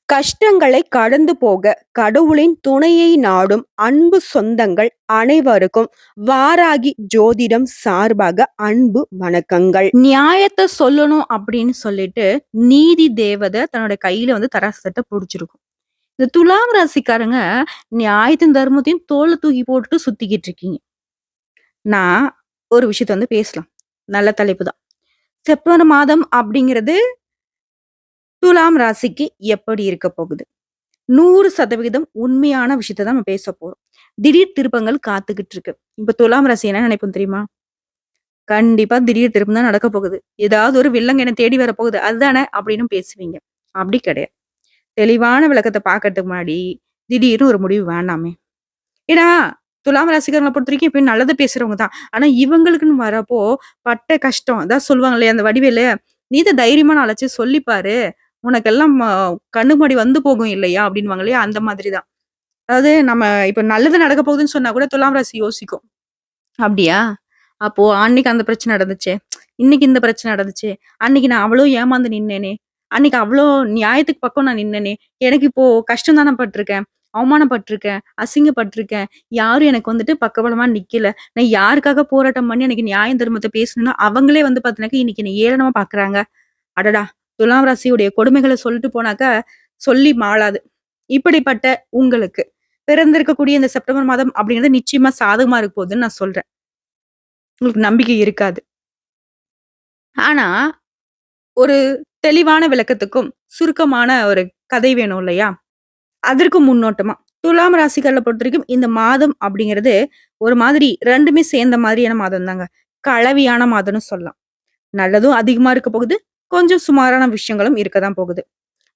கஷ்டங்களை கடந்து போக கடவுளின் துணையை நாடும் அன்பு சொந்தங்கள் அனைவருக்கும் வாராகி ஜோதிடம் சார்பாக அன்பு வணக்கங்கள். நியாயத்தை சொல்லணும் அப்படின்னு சொல்லிட்டு நீதி தேவதை தன்னோட கையில தராசு தட்டை புடிச்சிருக்கும். இந்த துலாம் ராசிக்காரங்க நியாயத்தின் தர்மத்தையும் தோல்ல தூக்கி போட்டுட்டு சுத்திக்கிட்டு இருக்கீங்க. நான் ஒரு விஷயத்த பேசலாம். நல்ல தலைப்பு தான். செப்டம்பர் மாதம் அப்படிங்கிறது துலாம் ராசிக்கு எப்படி இருக்க போகுது? 100% உண்மையான விஷயத்த தான் நம்ம பேச போறோம். திடீர் திருப்பங்கள் காத்துக்கிட்டு இருக்கு. இப்ப துலாம் ராசி என்ன நினைப்போம் தெரியுமா? கண்டிப்பா திடீர் திருப்பம் தான் நடக்க போகுது. ஏதாவது ஒரு வில்லங்க என்ன தேடி வரப்போகுது. அதுதானே அப்படின்னு பேசுவீங்க. அப்படி கிடையாது. தெளிவான விளக்கத்த பார்க்கறதுக்கு முன்னாடி திடீர்னு ஒரு முடிவு வேண்டாமே. ஏன்னா, துலாம் ராசிக்காரங்கள பொறுத்தவரைக்கும் எப்பயும் நல்லது பேசுறவங்க தான். ஆனா இவங்களுக்குன்னு வரப்போ பட்ட கஷ்டம். அதான் சொல்லுவாங்க இல்லையா அந்த வடிவேலு, "நீ தான் தைரியமா 4 சொல்லி பாரு. உனக்கெல்லாம் கண்ணு முன்னாடி வந்து போகும் இல்லையா?" அப்படின்னுவாங்க இல்லையா? அந்த மாதிரி தான். அதாவது நம்ம இப்ப நல்லது நடக்க போகுதுன்னு சொன்னா கூட துலாம் ராசி யோசிக்கும். "அப்படியா? அப்போ அன்னைக்கு அந்த பிரச்சனை நடந்துச்சே. இன்னைக்கு இந்த பிரச்சனை நடந்துச்சே. அன்னைக்கு நான் அவ்ளோ ஏமாந்து நின்னேனே. அன்னைக்கு அவ்ளோ நியாயத்துக்கு பக்கம் நான் நின்னேனே. எனக்கு இப்போ கஷ்டம் தானே பட்டுருக்கேன். அவமானப்பட்டுருக்கேன். அசிங்கப்பட்டுருக்கேன். யாரும் எனக்கு பக்கபலமா நிக்கல. நான் யாருக்காக போராட்டம் பண்ணி எனக்கு நியாயம் தர்மத்த பேசணும்னோ, அவங்களே பார்த்தீங்கன்னாக்க இன்னைக்கு என்ன ஏளனமா பார்க்குறாங்க. அடடா! துலாம் ராசியுடைய கொடுமைகள சொல்லிட்டு போனாக்கா, சொல்லி மாளாது. இப்படிப்பட்ட உங்களுக்கு பிறந்திருக்கக்கூடிய இந்த செப்டம்பர் மாதம் அப்படிங்கிறது நிச்சயமா சாதகமா இருக்க போகுதுன்னு நான் சொல்றேன். உங்களுக்கு நம்பிக்கை இருக்காது. ஆனா, ஒரு தெளிவான விளக்கத்துக்கும், சுருக்கமான ஒரு கதை வேணும் இல்லையா? அதற்கு முன்னோட்டமா, துலாம் ராசிக்காரர்கள பொறுத்தவரைக்கும் இந்த மாதம் அப்படிங்கிறது, ஒரு மாதிரி 2மே சேர்ந்த மாதிரியான மாதம் தாங்க. கலவையான மாதம்னு சொல்லலாம். நல்லதும் அதிகமா இருக்க போகுது. கொஞ்சம் சுமாரான விஷயங்களும் இருக்க தான் போகுது.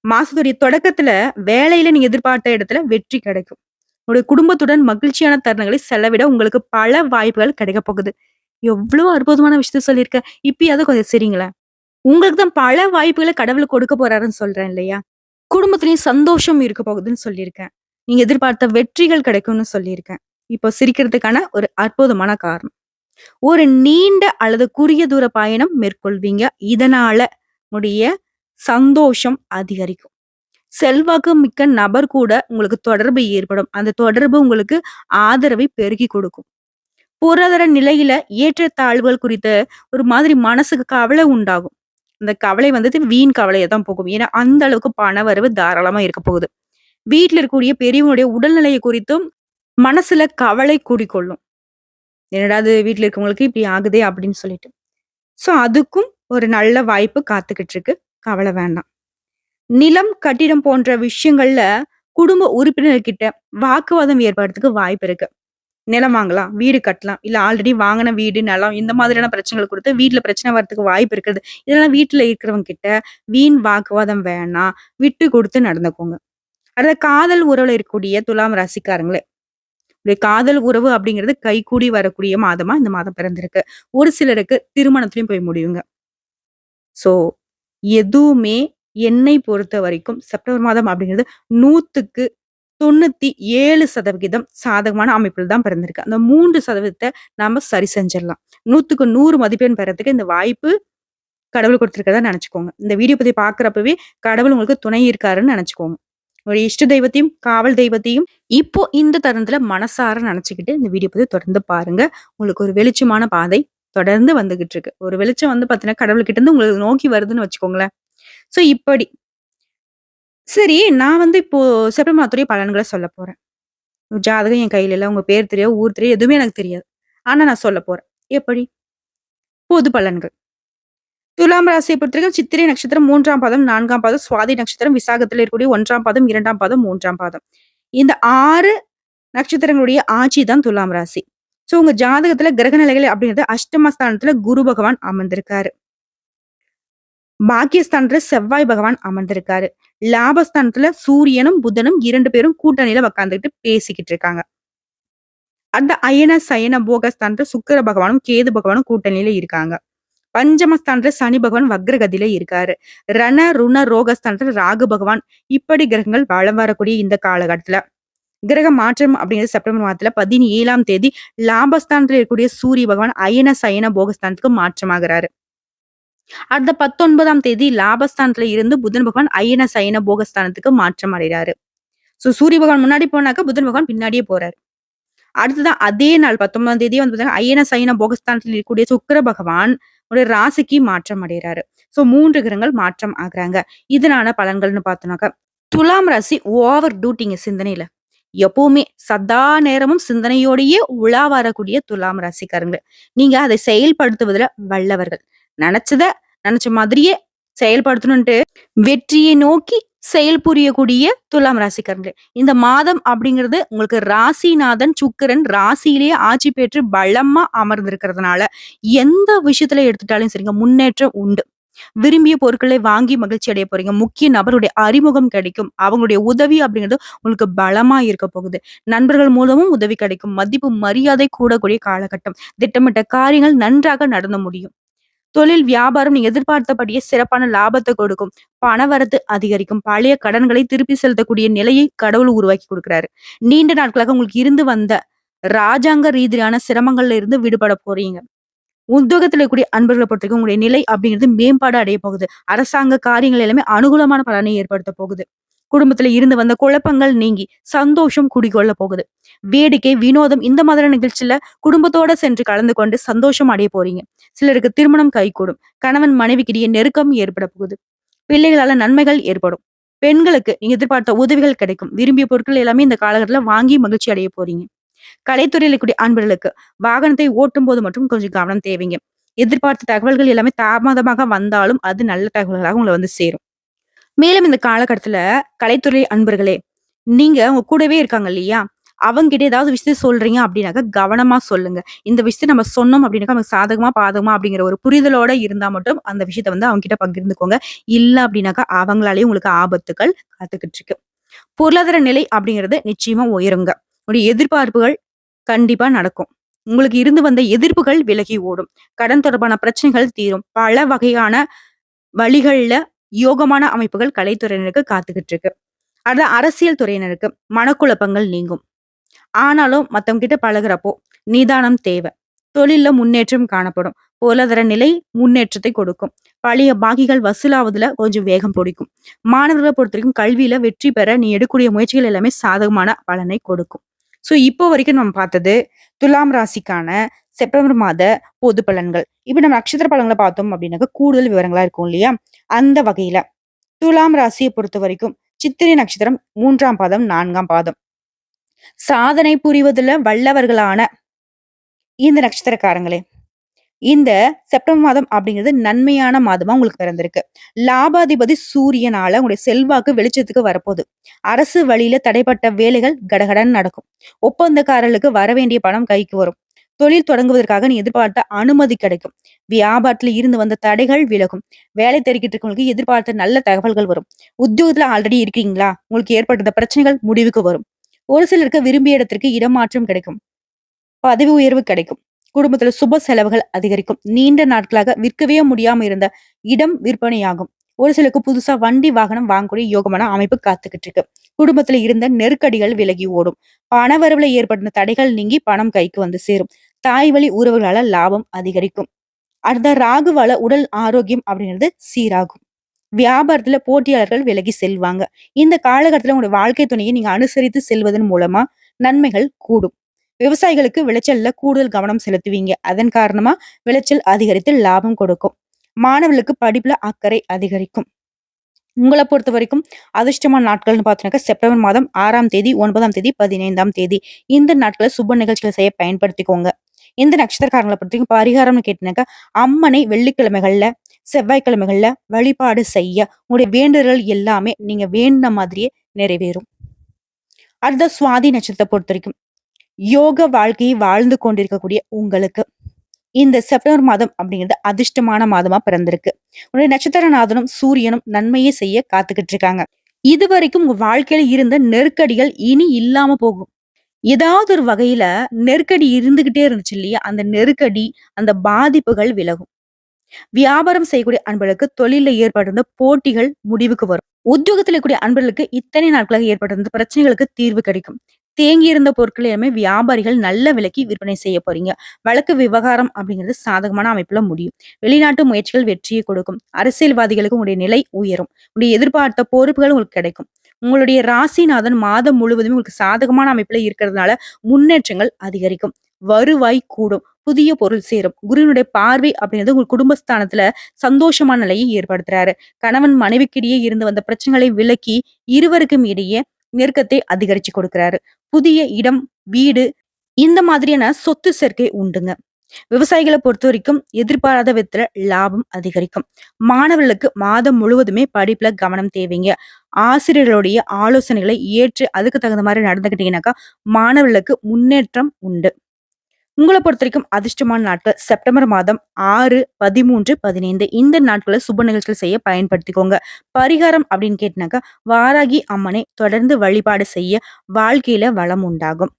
மாசத்துடைய தொடக்கத்துல வேலையில நீங்க எதிர்பார்த்த இடத்துல வெற்றி கிடைக்கும். உங்களுடைய குடும்பத்துடன் மகிழ்ச்சியான தருணங்களை செலவிட உங்களுக்கு பல வாய்ப்புகள் கிடைக்க போகுது. எவ்ளோ அற்புதமான விஷயத்த சொல்லியிருக்கேன். இப்பயாவது கொஞ்சம் சிரிங்களேன். உங்களுக்கு தான் பல வாய்ப்புகள கடவுள் கொடுக்க போறாருன்னு சொல்றேன் இல்லையா? குடும்பத்திலயும் சந்தோஷம் இருக்க போகுதுன்னு சொல்லியிருக்கேன். நீங்க எதிர்பார்த்த வெற்றிகள் கிடைக்கும்னு சொல்லியிருக்கேன். இப்போ சிரிக்கிறதுக்கான ஒரு அற்புதமான காரணம். ஒரு நீண்ட அல்லது குறுகிய தூர பயணம் மேற்கொள்வீங்க. இதனால உடைய சந்தோஷம் அதிகரிக்கும். செல்வாக்கு மிக்க நபர் கூட உங்களுக்கு தொடர்பு ஏற்படும். அந்த தொடர்பு உங்களுக்கு ஆதரவை பெருக்கிக் கொடுக்கும். பொருளாதார நிலையில ஏற்றத்தாழ்வுகள் குறித்த ஒரு மாதிரி மனசுக்கு கவலை உண்டாகும். அந்த கவலை வீண் கவலையா தான் போகும். ஏன்னா, அந்த அளவுக்கு பண வரவு தாராளமா இருக்க போகுது. வீட்ல இருக்கக்கூடிய பெரியவங்களுடைய உடல்நிலையை குறித்தும் மனசுல கவலை கூடிக்கொள்ளும். என்னடா இது வீட்ல இருக்கவங்களுக்கு இப்படி ஆகுதே அப்படின்னு சொல்லிட்டு. சோ அதுக்கும் ஒரு நல்ல வாய்ப்பு காத்துக்கிட்டு இருக்கு. கவலை வேண்டாம். நிலம், கட்டிடம் போன்ற விஷயங்கள்ல குடும்ப உறுப்பினர்கிட்ட வாக்குவாதம் ஏற்படுறதுக்கு வாய்ப்பு இருக்கு. நிலம் வாங்கலாம், வீடு கட்டலாம். இல்ல ஆல்ரெடி வாங்குன வீடு, நிலம் இந்த மாதிரியான பிரச்சனைகள் குடுத்து வீட்ல பிரச்சனை வரதுக்கு வாய்ப்பு இருக்குது. இதெல்லாம் வீட்ல இருக்கிறவங்க கிட்ட வீண் வாக்குவாதம் வேணாம். விட்டு குடுத்து நடந்துக்கோங்க. அடுத்து காதல் உறவுல இருக்கக்கூடிய துலாம் ராசிக்காரங்களே, உங்களுடைய காதல் உறவு அப்படிங்கிறது கைகூடி வரக்கூடிய மாதமா இந்த மாதம் பிறந்திருக்கு. ஒரு சிலருக்கு திருமணத்திலயும் போய் முடியுங்க. சோ, எதுவுமே என்னை பொறுத்த வரைக்கும் செப்டம்பர் மாதம் அப்படிங்கிறது 100க்கு 97% சாதகமான அமைப்பில் தான் பிறந்திருக்கு. அந்த 3% நாம சரி செஞ்சிடலாம். 100க்கு 100 மதிப்பெண் பெறதுக்கு இந்த வாய்ப்பு கடவுள் குடுத்திருக்கிறதா நெனச்சுக்கோங்க. இந்த வீடியோ பதிவு பார்க்கிறப்பவே கடவுள் உங்களுக்கு துணை இருக்காருன்னு நெனச்சுக்கோங்க. ஒரு இஷ்ட தெய்வத்தையும், காவல் தெய்வத்தையும் இப்போ இந்த தருணத்துல மனசார நெனச்சுக்கிட்டு இந்த வீடியோ பதிவு தொடர்ந்து பாருங்க. உங்களுக்கு ஒரு வெளிச்சமான பாதை தொடர்ந்து வந்துகிட்டு இருக்கு. ஒரு வெளிச்சம் பார்த்தீங்கன்னா, கடவுள்கிட்ட இருந்து உங்கள நோக்கி வருதுன்னு வச்சுக்கோங்களேன். சோ இப்படி. சரி, நான் இப்போ செப்டம்பர் மாதத்துடைய பலன்கள சொல்லப் போறேன். ஜாதகம் என் கையில இல்ல. உங்க பேர் தெரியாது, ஊர் தெரியாது, எதுவுமே எனக்கு தெரியாது. ஆனா நான் சொல்லப் போறேன். எப்படி? பொது பலன்கள். துலாம் ராசியை பொறுத்தவரைக்கும் சித்திரை நட்சத்திரம் 3ஆம் பாதம், 4ஆம் பாதம், சுவாதி நட்சத்திரம், விசாகத்துல இருக்கக்கூடிய 1ஆம் பாதம், 2ஆம் பாதம், 3ஆம் பாதம். இந்த 6 நட்சத்திரங்களுடைய ஆட்சி தான் துலாம் ராசி. சோ உங்க ஜாதகத்துல கிரக நிலைகள் அப்படிங்கிறது அஷ்டமஸ்தானத்துல குரு பகவான் அமர்ந்திருக்காரு. பாக்கியஸ்தானத்துல செவ்வாய் பகவான் அமர்ந்திருக்காரு. லாபஸ்தானத்துல சூரியனும், புதனும் 2 பேரும் கூட்டணியில உட்கார்ந்துகிட்டு பேசிக்கிட்டு இருக்காங்க. அந்த அயன, சயன, போகஸ்தானத்துல சுக்கிர பகவானும், கேது பகவானும் கூட்டணியில இருக்காங்க. பஞ்சமஸ்தானத்துல சனி பகவான் வக்ரகதியில இருக்காரு. ரண, ருண, ரோகஸ்தானத்துல ராகு பகவான் இப்படி கிரகங்கள் வலம் வரக்கூடிய இந்த காலகட்டத்துல கிரக மாற்றம் அப்படிங்கிறது செப்டம்பர் மாதத்துல 17ஆம் தேதி லாபஸ்தானத்துல இருக்கக்கூடிய சூரிய பகவான் அயன, சயன, போகஸ்தானத்துக்கு மாற்றமாகிறாரு. அடுத்த 19ஆம் தேதி லாபஸ்தானத்துல இருந்து புதன் பகவான் அயன சயன போகஸ்தானத்துக்கு மாற்றம் அடைகிறாரு. சூரிய பகவான் முன்னாடி போனாக்க புதன் பகவான் பின்னாடியே போறாரு. அடுத்ததான் அதே நாள் 19ஆம் தேதி வந்து பாத்தீங்கன்னா, அயன சயன போகஸ்தானத்தில் இருக்கக்கூடிய சுக்கிர பகவான் ஒரு ராசிக்கு மாற்றம் அடைகிறாரு. 3 கிரகங்கள் மாற்றம் ஆகுறாங்க. இதனால பலன்கள்னு பார்த்தோம்னாக்கா, துலாம் ராசி ஓவர் டூட்டிங்க சிந்தனையில. எப்பவுமே சதா நேரமும் சிந்தனையோடையே உலா வரக்கூடிய துலாம் ராசிக்காரங்க. நீங்க அதை செயல்படுத்துவதுல வல்லவர்கள். நெனச்சத நெனச்ச மாதிரியே செயல்படுத்தணுன்ட்டு வெற்றியை நோக்கி செயல் புரியக்கூடிய துலாம் ராசிக்காரங்களே. இந்த மாதம் அப்படிங்கிறது உங்களுக்கு ராசிநாதன் சுக்கிரன் ராசியிலேயே ஆட்சி பெற்று பலமா அமர்ந்திருக்கிறதுனால, எந்த விஷயத்துல எடுத்துட்டாலும் சரிங்க முன்னேற்றம் உண்டு. விரும்பிய பொருட்களை வாங்கி மகிழ்ச்சி அடைய போறீங்க. முக்கிய நபருடைய அறிமுகம் கிடைக்கும். அவங்களுடைய உதவி அப்படிங்கிறது உங்களுக்கு பலமா இருக்க போகுது. நண்பர்கள் மூலமும் உதவி கிடைக்கும். மதிப்பு, மரியாதை கூடக்கூடிய காலகட்டம். திட்டமிட்ட காரியங்கள் நன்றாக நடந்து முடியும். தொழில், வியாபாரம் நீங்க எதிர்பார்த்தபடியே சிறப்பான லாபத்தை கொடுக்கும். பணவரத்து அதிகரிக்கும். பழைய கடன்களை திருப்பி செலுத்தக்கூடிய நிலையை கடவுள் உருவாக்கி கொடுக்கிறாரு. நீண்ட நாட்களாக உங்களுக்கு இருந்து வந்த ராஜாங்க ரீதியான சிரமங்கள்ல இருந்து விடுபட போறீங்க. உத்தியோகத்துல இருக்கக்கூடிய அன்பர்களை பொறுத்தவரைக்கும் உங்களுடைய நிலை அப்படிங்கிறது மேம்பாடு அடைய போகுது. அரசாங்க காரியங்கள் எல்லாமே அனுகூலமான பலனை ஏற்படுத்த போகுது. குடும்பத்துல இருந்து வந்த குழப்பங்கள் நீங்கி சந்தோஷம் குடிகொள்ள போகுது. வேடிக்கை, வினோதம் இந்த மாதிரியான நிகழ்ச்சியில குடும்பத்தோட சென்று கலந்து கொண்டு சந்தோஷம் அடைய போறீங்க. சிலருக்கு திருமணம் கைகூடும். கணவன் மனைவிக்கிடையே நெருக்கம் ஏற்பட போகுது. பிள்ளைகளால நன்மைகள் ஏற்படும். பெண்களுக்கு நீங்க எதிர்பார்த்த உதவிகள் கிடைக்கும். விரும்பிய பொருட்கள் எல்லாமே இந்த காலகட்டத்துல வாங்கி மகிழ்ச்சி அடைய போறீங்க. கலைத்துறையில கூடிய அன்பர்களுக்கு வாகனத்தை ஓட்டும் போது மட்டும் கொஞ்சம் கவனம் தேவைங்க. எதிர்பார்த்த தகவல்கள் எல்லாமே தாமதமாக வந்தாலும் அது நல்ல தகவல்களாக உங்களை வந்து சேரும். மேலும் இந்த காலகட்டத்துல கலைத்துறை அன்பர்களே, நீங்க உங்க கூடவே இருக்காங்க இல்லையா? அவங்ககிட்ட ஏதாவது விஷயத்த சொல்றீங்க அப்படின்னாக்க கவனமா சொல்லுங்க. இந்த விஷயத்த நம்ம சொன்னோம் அப்படின்னாக்கா நமக்கு சாதகமா, பாதகமா அப்படிங்கிற ஒரு புரிதலோட இருந்தா மட்டும் அந்த விஷயத்த வந்து அவங்க கிட்ட பகிர்ந்துக்கோங்க. இல்ல அப்படின்னாக்கா அவங்களாலேயே உங்களுக்கு ஆபத்துக்கள் காத்துக்கிட்டு இருக்கு. பொருளாதார நிலை அப்படிங்கிறது நிச்சயமா உயருங்க. உங்களுடைய எதிர்பார்ப்புகள் கண்டிப்பா நடக்கும். உங்களுக்கு இருந்து வந்த எதிர்ப்புகள் விலகி ஓடும். கடன் தொடர்பான பிரச்சனைகள் தீரும். பல வகையான வழிகள்ல யோகமான அமைப்புகள் கலைத்துறையினருக்கு காத்துக்கிட்டு இருக்கு. அது அரசியல் துறையினருக்கு மனக்குழப்பங்கள் நீங்கும். ஆனாலும் மத்தவங்க கிட்ட பழகுறப்போ நிதானம் தேவை. தொழில்ல முன்னேற்றம் காணப்படும். பொருளாதார நிலை முன்னேற்றத்தை கொடுக்கும். பழைய பாக்கிகள் வசூலாவதுல கொஞ்சம் வேகம் பிடிக்கும். மாணவர்களை பொறுத்தவரைக்கும் கல்வியில வெற்றி பெற நீ எடுக்கக்கூடிய முயற்சிகள் எல்லாமே சாதகமான பலனை கொடுக்கும். இப்போ வரைக்கும் நம்ம பார்த்தது துலாம் ராசிக்கான செப்டம்பர் மாத பொது பலன்கள். இப்ப நம்ம நட்சத்திர பலன்களை பார்த்தோம் அப்படின்னாக்க கூடுதல் விவரங்களா இருக்கும் இல்லையா? அந்த வகையில துலாம் ராசியை பொறுத்த வரைக்கும் சித்திரை நட்சத்திரம் 3ஆம் பாதம் 4ஆம் பாதம் சாதனை புரிவதில் வல்லவர்களான இந்த நட்சத்திரக்காரங்களே, இந்த செப்டம்பர் மாதம் அப்படிங்கிறது நன்மையான மாதமா உங்களுக்கு பிறந்திருக்கு. லாபாதிபதி சூரியனால உங்களுடைய செல்வாக்கு வெளிச்சத்துக்கு வரப்போகுது. அரசு வழியில தடைப்பட்ட வேலைகள் கடகடன் நடக்கும். ஒப்பந்தக்காரர்களுக்கு வர வேண்டிய பணம் கைக்கு வரும். தொழில் தொடங்குவதற்காக நீ எதிர்பார்த்த அனுமதி கிடைக்கும். வியாபாரத்துல இருந்து வந்த தடைகள் விலகும். வேலை தேடிக்கிட்டு இருக்கவங்களுக்கு எதிர்பார்த்த நல்ல தகவல்கள் வரும். உத்தியோகத்துல ஆல்ரெடி இருக்கீங்களா? உங்களுக்கு ஏற்பட்ட பிரச்சனைகள் முடிவுக்கு வரும். ஒரு சிலருக்கு விரும்பிய இடத்திற்கு இடமாற்றம் கிடைக்கும். பதவி உயர்வு கிடைக்கும். குடும்பத்துல சுப செலவுகள் அதிகரிக்கும். நீண்ட நாட்களாக விற்கவே முடியாம இருந்த இடம் விற்பனையாகும். ஒரு சிலருக்கு புதுசா வண்டி வாகனம் வாங்கக்கூடிய யோகமான அமைப்பு காத்துக்கிட்டு இருக்கு. குடும்பத்துல இருந்த நெருக்கடிகள் விலகி ஓடும். பணவரவுல ஏற்பட்ட தடைகள் நீங்கி பணம் கைக்கு வந்து சேரும். தாய் வழி உறவுகளால லாபம் அதிகரிக்கும். அடுத்த ராகுவால உடல் ஆரோக்கியம் அப்படிங்கிறது சீராகும். வியாபாரத்துல போட்டியாளர்கள் விலகி செல்வாங்க. இந்த காலகட்டத்துல உங்களுடைய வாழ்க்கை துணையை நீங்க அனுசரித்து செல்வதன் மூலமா நன்மைகள் கூடும். விவசாயிகளுக்கு விளைச்சல்ல கூடுதல் கவனம் செலுத்துவீங்க. அதன் காரணமா விளைச்சல் அதிகரித்து லாபம் கொடுக்கும். மாணவர்களுக்கு படிப்புல அக்கறை அதிகரிக்கும். உங்களை பொறுத்த வரைக்கும் அதிர்ஷ்டமான நாட்கள்னு பார்த்தீங்கன்னா செப்டம்பர் மாதம் 6ஆம் தேதி, 9ஆம் தேதி, 15ஆம் தேதி இந்த நாட்களை சுப நிகழ்ச்சிகளை செய்ய பயன்படுத்திக்கோங்க. இந்த நட்சத்திரக்காரங்களை பொறுத்த பரிகாரம்னு கேட்டீங்கன்னாக்கா அம்மனை வெள்ளிக்கிழமைகள்ல, செவ்வாய்க்கிழமைகள்ல வழிபாடு செய்ய உங்களுடைய வேண்டுதல்கள் எல்லாமே நீங்க வேண்டின மாதிரியே நிறைவேறும். அடுத்த சுவாதி நட்சத்திரத்தை பொறுத்த வரைக்கும் யோக வாழ்க்கையை வாழ்ந்து கொண்டிருக்கக்கூடிய உங்களுக்கு இந்த செப்டம்பர் மாதம் அப்படிங்கிறது அதிர்ஷ்டமான மாதமா பிறந்திருக்கு. உங்களுடைய நட்சத்திரநாதனும் சூரியனும் நன்மையை செய்ய காத்துக்கிட்டு இருக்காங்க. இதுவரைக்கும் உங்க வாழ்க்கையில இருந்த நெருக்கடிகள் இனி இல்லாம போகும். ஏதாவது ஒரு வகையில நெருக்கடி இருந்துகிட்டே இருந்துச்சு இல்லையா? அந்த நெருக்கடி, அந்த பாதிப்புகள் விலகும். வியாபாரம் செய்யக்கூடிய அன்பர்களுக்கு தொழில ஏற்பட்டிருந்த போட்டிகள் முடிவுக்கு வரும். உத்தியோகத்தில் இருக்கக்கூடிய அன்பர்களுக்கு இத்தனை நாட்களாக ஏற்பட்டிருந்த பிரச்சனைகளுக்கு தீர்வு கிடைக்கும். தேங்கி இருந்த பொருட்கள் எல்லாமே வியாபாரிகள் நல்ல விலைக்கு விற்பனை செய்ய போறீங்க. வழக்கு விவகாரம் அப்படிங்கிறது சாதகமான அமைப்புல முடியும். வெளிநாட்டு முயற்சிகள் வெற்றியை கொடுக்கும். அரசியல்வாதிகளுக்கு உங்களுடைய நிலை உயரும். உங்களுடைய எதிர்பார்த்த பொறுப்புகள் உங்களுக்கு கிடைக்கும். உங்களுடைய ராசிநாதன் மாதம் முழுவதுமே உங்களுக்கு சாதகமான அமைப்புல இருக்கிறதுனால முன்னேற்றங்கள் அதிகரிக்கும். வருவாய் கூடும். புதிய பொருள் சேரும். குருவினுடைய பார்வை அப்படிங்கிறது உங்க குடும்பஸ்தானத்துல சந்தோஷமான நிலையை ஏற்படுத்துறாரு. கணவன் மனைவிக்கிடையே இருந்து வந்த பிரச்சனைகளை விலக்கி இருவருக்கும் இடையே நெருக்கத்தை அதிகரிச்சு கொடுக்கிறாரு. புதிய இடம், வீடு இந்த மாதிரியான சொத்து சேர்க்கை உண்டுங்க. விவசாயிகளை பொறுத்த வரைக்கும் எதிர்பாராத விதத்துல லாபம் அதிகரிக்கும். மாணவர்களுக்கு மாதம் முழுவதுமே படிப்புல கவனம் தேவைங்க. ஆசிரியர்களுடைய ஆலோசனைகளை ஏற்று அதுக்கு தகுந்த மாதிரி நடந்துக்கிட்டீங்கன்னாக்கா மாணவர்களுக்கு முன்னேற்றம் உண்டு. உங்கள பொறுத்தவரைக்கும் அதிர்ஷ்டமான நாட்கள் செப்டம்பர் மாதம் 6, 13, 15 இந்த நாட்கள சுப நிகழ்ச்சிகள் செய்ய பயன்படுத்திக்கோங்க. பரிகாரம் அப்படின்னு கேட்டினாக்கா, வாராகி அம்மனை தொடர்ந்து வழிபாடு செய்ய வாழ்க்கையில வளம் உண்டாகும்.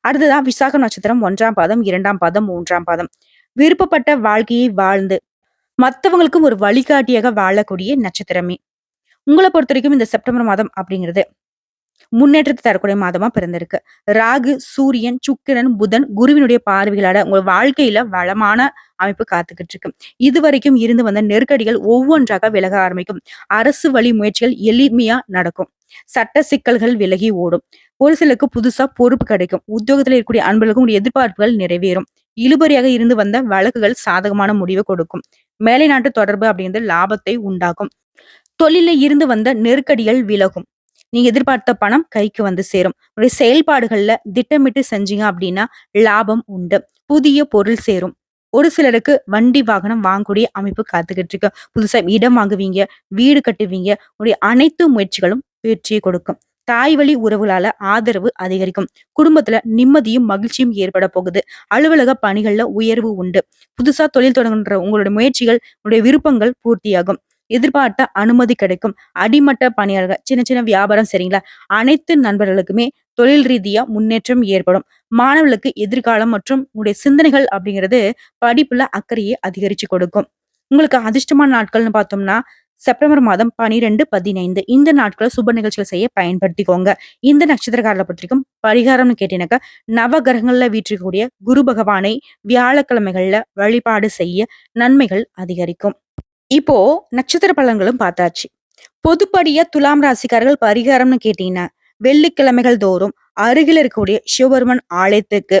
அடுத்ததா விசாகம் நட்சத்திரம் 1ஆம் பாதம், 2ஆம் பாதம், 3ஆம் பாதம். விருப்பப்பட்ட வாழ்க்கையை வாழ்ந்து மத்தவங்களுக்கும் ஒரு வழிகாட்டியாக வாழக்கூடிய நட்சத்திரமே. உங்கள பொறுத்தவரைக்கும் இந்த செப்டம்பர் மாதம் அப்படிங்கிறது முன்னேற்றத்தை தரக்கூடிய மாதமா பிறந்திருக்கு. ராகு, சூரியன், சுக்கிரன், புதன், குருவினுடைய பார்வைகளால உங்க வாழ்க்கையில வளமான அமைப்பு காத்துக்கிட்டு இருக்கு. இதுவரைக்கும் இருந்து வந்த நெருக்கடிகள் ஒவ்வொன்றாக விலக ஆரம்பிக்கும். அரசு வழி முயற்சிகள் எளிமையா நடக்கும். சட்ட சிக்கல்கள் விலகி ஓடும். ஒரு சிலருக்கு புதுசா பொறுப்பு கிடைக்கும். உத்தியோகத்துல இருக்கக்கூடிய அன்பர்களுக்கும் உங்களுடைய எதிர்பார்ப்புகள் நிறைவேறும். இழுபறியாக இருந்து வந்த வழக்குகள் சாதகமான முடிவை கொடுக்கும். மேலை நாட்டு தொடர்பு அப்படிங்கிறது லாபத்தை உண்டாக்கும். தொழில இருந்து வந்த நெருக்கடிகள் விலகும். நீங்க எதிர்பார்த்த பணம் கைக்கு வந்து சேரும். உங்களுடைய செயல்பாடுகள்ல திட்டமிட்டு செஞ்சீங்க அப்படின்னா லாபம் உண்டு. புதிய பொருள் சேரும். ஒரு சிலருக்கு வண்டி வாகனம் வாங்கக்கூடிய அமைப்பு காத்துக்கிட்டு இருக்கு. புதுசா இடம் வாங்குவீங்க, வீடு கட்டுவீங்க. உங்களுடைய அனைத்து முயற்சிகளும் வெற்றியை கொடுக்கும். தாய் வழி உறவுகளால ஆதரவு அதிகரிக்கும். குடும்பத்துல நிம்மதியும் மகிழ்ச்சியும் ஏற்பட போகுது. அலுவலக பணிகள்ல உயர்வு உண்டு. புதுசா தொழில் தொடங்குகின்ற உங்களுடைய முயற்சிகள், உங்களுடைய விருப்பங்கள் பூர்த்தியாகும். எதிர்பார்த்த அனுமதி கிடைக்கும். அடிமட்ட பணியாளர்கள், சின்ன சின்ன வியாபாரம் சரிங்களா, அனைத்து நண்பர்களுக்குமே தொழில் ரீதியா முன்னேற்றம் ஏற்படும். மாணவர்களுக்கு எதிர்காலம் மற்றும் உங்களுடைய சிந்தனைகள் அப்படிங்கிறது படிப்புல அக்கறையை அதிகரிச்சு கொடுக்கும். உங்களுக்கு அதிர்ஷ்டமான நாட்கள்னு பார்த்தோம்னா செப்டம்பர் மாதம் 12, 15 இந்த நாட்களை சுப நிகழ்ச்சிகள் செய்ய பயன்படுத்திக்கோங்க. இந்த நட்சத்திரக்காரர்களை பொறுத்திருக்கும் பரிகாரம்னு கேட்டீங்கன்னாக்கா, நவ கிரகங்கள்ல வீற்றிருக்கக்கூடிய குரு பகவானை வியாழக்கிழமைகள்ல வழிபாடு செய்ய நன்மைகள் அதிகரிக்கும். இப்போ நட்சத்திர பலன்களும் பார்த்தாச்சு. பொதுப்படியா துலாம் ராசிக்காரர்கள் பரிகாரம்னு கேட்டீங்கன்னா, வெள்ளிக்கிழமைகள் தோறும் அருகில் இருக்கக்கூடிய சிவபெருமான் ஆலயத்துக்கு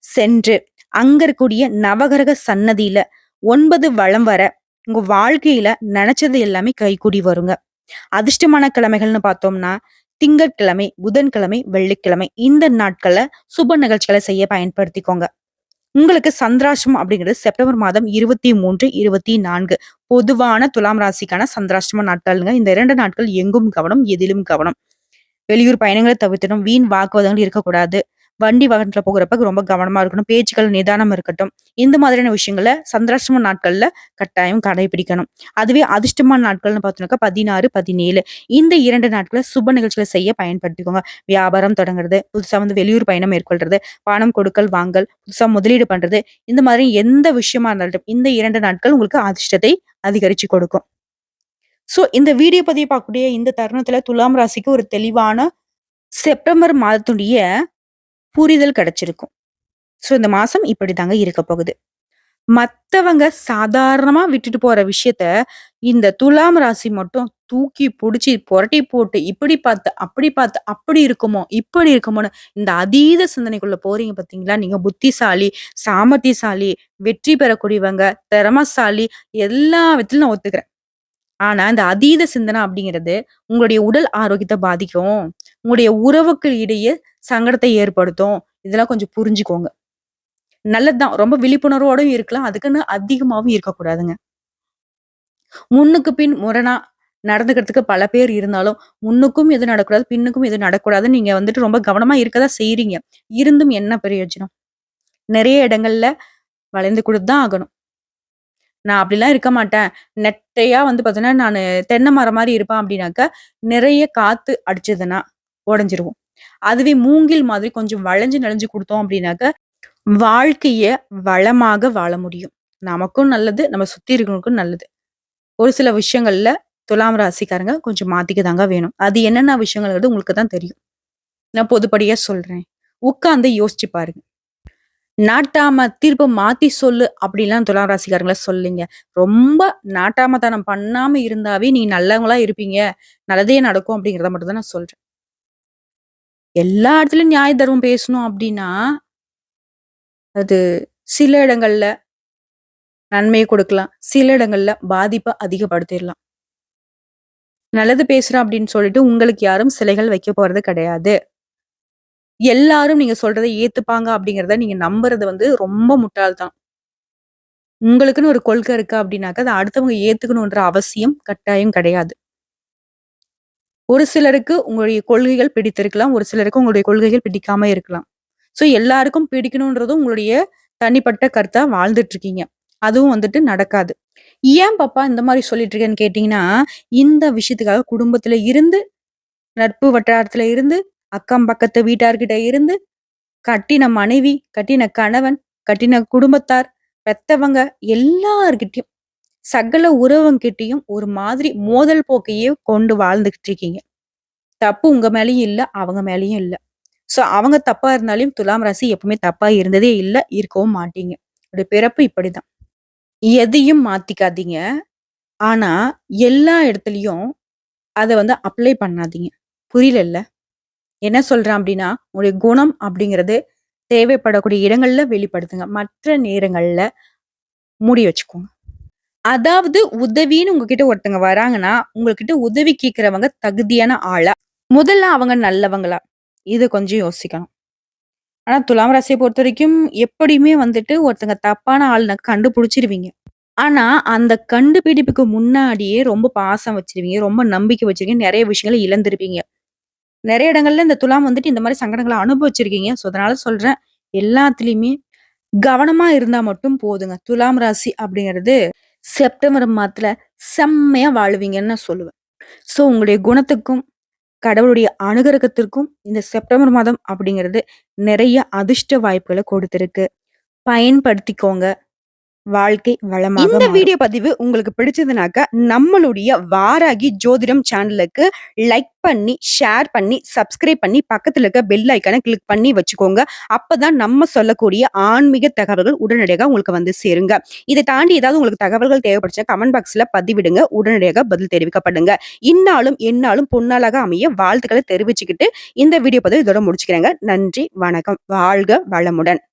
சென்று அங்க இருக்கக்கூடிய நவகிரக சன்னதியில 9 வலம் வர உங்க வாழ்க்கையில நினைச்சது எல்லாமே கைகூடி வருங்க. அதிர்ஷ்டமான கிழமைகள்னு பார்த்தோம்னா திங்கட்கிழமை, புதன்கிழமை, வெள்ளிக்கிழமை இந்த நாட்கள்ல சுப நிகழ்ச்சிகளை செய்ய பயன்படுத்திக்கோங்க. உங்களுக்கு சந்திராஷ்டமம் அப்படிங்கிறது செப்டம்பர் மாதம் 23, 24 பொதுவான துலாம் ராசிக்கான சந்திராஷ்டம நாட்கள்ங்க. இந்த 2 நாட்கள் எங்கும் கவனம், எதிலும் கவனம். வெளியூர் பயணங்களை தவிர்த்திடணும். வீண் வாக்குவாதங்கள் இருக்கக்கூடாது. வண்டி வாகனத்துல போகிறப்ப ரொம்ப கவனமா இருக்கணும். பேச்சுக்கள் நிதானம் இருக்கட்டும். இந்த மாதிரியான விஷயங்கள சந்திராஷ்டம நாட்கள்ல கட்டாயம் கடைபிடிக்கணும். அதுவே அதிர்ஷ்டமான நாட்கள்னு பார்த்தோம்னாக்கா 16, 17 இந்த 2 நாட்கள சுப நிகழ்ச்சிகளை செய்ய பயன்படுத்திக்கோங்க. வியாபாரம் தொடங்குறது, புதுசா வெளியூர் பயணம் மேற்கொள்றது, பணம் கொடுக்கல் வாங்கல், புதுசா முதலீடு பண்றது, இந்த மாதிரி எந்த விஷயமா இருந்தாலும் இந்த 2 நாட்கள் உங்களுக்கு அதிர்ஷ்டத்தை அதிகரிச்சு கொடுக்கும். சோ இந்த வீடியோ பதிவு பார்க்கக்கூடிய இந்த தருணத்துல துலாம் ராசிக்கு ஒரு தெளிவான செப்டம்பர் மாதத்துடைய புரிதல் கிடைச்சிருக்கும். சோ இந்த மாசம் இப்படிதாங்க இருக்க போகுது. மத்தவங்க சாதாரணமா விட்டுட்டு போற விஷயத்த இந்த துலாம் ராசி மட்டும் தூக்கி புடிச்சு புரட்டி போட்டு இப்படி பார்த்து அப்படி பார்த்து அப்படி இருக்குமோ இப்படி இருக்குமோன்னு இந்த அதீத சிந்தனைக்குள்ள போறீங்க பாத்தீங்களா, நீங்க புத்திசாலி, சாமர்த்தியசாலி, வெற்றி பெறக்கூடியவங்க, திறமசாலி எல்லா விதத்திலும் நான் ஒத்துக்கிறேன். ஆனா, இந்த அதீத சிந்தனை அப்படிங்கிறது உங்களுடைய உடல் ஆரோக்கியத்த பாதிக்கும். உங்களுடைய உறவுக்கு இடையே சங்கடத்தை ஏற்படுத்தும். இதெல்லாம் கொஞ்சம் புரிஞ்சுக்கோங்க. நல்லதுதான். ரொம்ப விழிப்புணர்வோடும் இருக்கலாம். அதுக்குன்னு அதிகமாவும் இருக்கக்கூடாதுங்க. முன்னுக்கு பின் முரணா நடந்துக்கிறதுக்கு பல பேர் இருந்தாலும், முன்னுக்கும் எது நடக்கக்கூடாது, பின்னுக்கும் எது நடக்கக்கூடாதுன்னு நீங்க ரொம்ப கவனமா இருக்கதான் செய்றீங்க. இருந்தும் என்ன பிரயோஜனம்? நெறைய இடங்கள்ல வளைந்து கொடுத்து தான் ஆகணும். நான் அப்படிலாம் இருக்க மாட்டேன். நெட்டையா பார்த்தீங்கன்னா, நானு தென்னை மரம் மாரி இருப்பேன் அப்படின்னாக்க, நிறைய காத்து அடிச்சதுன்னா உடைஞ்சிருவோம். அதுவே மூங்கில் மாதிரி கொஞ்சம் வளைஞ்சு நெளிஞ்சு குடுத்தோம் அப்படின்னாக்க, வாழ்க்கைய வளமாக வாழ முடியும். நமக்கும் நல்லது, நம்ம சுத்தி இருக்கிறவங்களுக்கும் நல்லது. ஒரு சில விஷயங்கள்ல துலாம் ராசிக்காரங்க கொஞ்சம் மாத்திக்க தாங்க வேணும். அது என்னென்ன விஷயங்கள்ங்கிறது உங்களுக்கு தான் தெரியும். நான் பொதுப்படியா சொல்றேன். உட்கார்ந்து யோசிச்சு பாருங்க. நாட்டாம தீர்ப்ப மாத்தி சொல்லு அப்படிலாம் துலாம் ராசிக்காரங்கள சொல்லீங்க. ரொம்ப நாட்டாமத்தனம் பண்ணாம இருந்தாவே நீங்க நல்லவங்களா இருப்பீங்க. நல்லதே நடக்கும் அப்படிங்கிறத மட்டும் தான் நான் சொல்றேன். எல்லா இடத்துலயும் நியாய தர்மம் பேசணும் அப்படின்னா, அது சில இடங்கள்ல நன்மைய கொடுக்கலாம். சில இடங்கள்ல பாதிப்ப அதிகப்படுத்திறலாம். நல்லது பேசுறேன் அப்படின்னு சொல்லிட்டு உங்களுக்கு யாரும் சிலைகள் வைக்க போறது கிடையாது. எல்லாரும் நீங்க சொல்றத ஏத்துப்பாங்க அப்படிங்கிறத நீங்க நம்புறது ரொம்ப முட்டாள்தான். உங்களுக்குன்னு ஒரு கொள்கை இருக்கு அப்படின்னாக்க, அத அடுத்தவங்க ஏத்துக்கணுன்ற அவசியம், கட்டாயம் கிடையாது. ஒரு சிலருக்கு உங்களுடைய கொள்கைகள் பிடித்திருக்கலாம். ஒரு சிலருக்கு உங்களுடைய கொள்கைகள் பிடிக்காம இருக்கலாம். சோ எல்லாருக்கும் பிடிக்கணும்ன்றதும் உங்களுடைய தனிப்பட்ட கருத்தா வாழ்ந்துட்டு இருக்கீங்க. அதுவும் நடக்காது. ஏன் பாப்பா இந்த மாரி சொல்லிட்டு இருக்கேன்னு கேட்டீங்கன்னா, இந்த விஷயத்துக்காக குடும்பத்துல இருந்து, நட்பு வட்டாரத்துல இருந்து, அக்கம் பக்கத்து வீட்டார்கிட்ட இருந்து, கட்டின மனைவி, கட்டின கணவன், கட்டின குடும்பத்தார், பெத்தவங்க எல்லார்கிட்டயும், சகல உறவுங்கிட்டயும் ஒரு மாதிரி மோதல் போக்கையே கொண்டு வாழ்ந்துகிட்டு இருக்கீங்க. தப்பு உங்க மேலயும் இல்ல, அவங்க மேலயும் இல்ல. சோ அவங்க தப்பா இருந்தாலும் துலாம் ராசி எப்பவுமே தப்பா இருந்ததே இல்ல, இருக்கவும் மாட்டீங்க. உங்களுடைய பிறப்பு இப்படிதான். எதையும் மாத்திக்காதீங்க. ஆனா, எல்லா இடத்துலயும் அத அப்ளை பண்ணாதீங்க. புரியலல்ல? என்ன சொல்றேன் அப்டின்னா, உங்களுடைய குணம் அப்படிங்கிறது தேவைப்படக்கூடிய இடங்கள்ல வெளிப்படுத்துங்க. மற்ற நேரங்கள்ல மூடி வச்சுக்கோங்க. அதாவது உதவின்னு உங்ககிட்ட ஒருத்தங்க வராங்கன்னா, உங்ககிட்ட உதவி கேட்கிறவங்க தகுதியான ஆளா? முதல்ல அவங்க நல்லவங்களா? இத கொஞ்சம் யோசிக்கணும். ஆனா துலாம் ராசிய பொறுத்தவரைக்கும் எப்படியுமே ஒருத்தங்க தப்பான ஆள்னா கண்டுபிடிச்சிருவீங்க. ஆனா, அந்த கண்டுபிடிப்புக்கு முன்னாடியே ரொம்ப பாசம் வச்சிருவீங்க. ரொம்ப நம்பிக்கை வச்சிருக்கீங்க. நெறைய விஷயங்கள இழந்திருப்பீங்க. நெறைய இடங்கள்ல இந்த துலாம் இந்த மாரி சங்கடங்கள அனுபவிச்சிருக்கீங்க. ஸோ, அதனால சொல்றேன். எல்லாத்துலயுமே கவனமா இருந்தா மட்டும் போதுங்க. துலாம் ராசி அப்படிங்கிறது செப்டம்பர் மாதத்துல செம்மையா வாழுவீங்கன்னு நான் சொல்லுவேன். ஸோ, உங்களுடைய குணத்துக்கும், கடவுளுடைய அனுகிரகத்திற்கும் இந்த செப்டம்பர் மாதம் அப்படிங்கிறது நெறைய அதிர்ஷ்ட வாய்ப்புகள கொடுத்திருக்கு. பயன்படுத்திக்கோங்க. வாழ்க்கை வளமாக இந்த மாறும். வீடியோ பதிவு உங்களுக்கு பிடிச்சதுனாக்க, நம்மளுடைய வாராகி ஜோதிடம் சேனலுக்கு லைக் பண்ணி, ஷேர் பண்ணி, சப்ஸ்கிரைப் பண்ணி, பக்கத்துல இருக்க பெல் ஐகான கிளிக் பண்ணி வச்சுக்கோங்க. அப்பதான் நம்ம சொல்லக்கூடிய ஆன்மீக தகவல்கள் உடனடியாக உங்களுக்கு சேருங்க. இதை தாண்டி ஏதாவது உங்களுக்கு தகவல்கள் தேவைப்படுச்சுனா கமெண்ட் பாக்ஸ்ல பதிவிடுங்க. உடனடியாக பதில் தெரிவிக்கப்படுங்க. இந்நாளும் எந்நாளும் பொன்னாளாக அமைய வாழ்த்துக்களை தெரிவிச்சுக்கிட்டு, இந்த வீடியோ பதிவு இதோட முடிச்சுக்கிறேங்க. நன்றி, வணக்கம். வாழ்க வளமுடன்.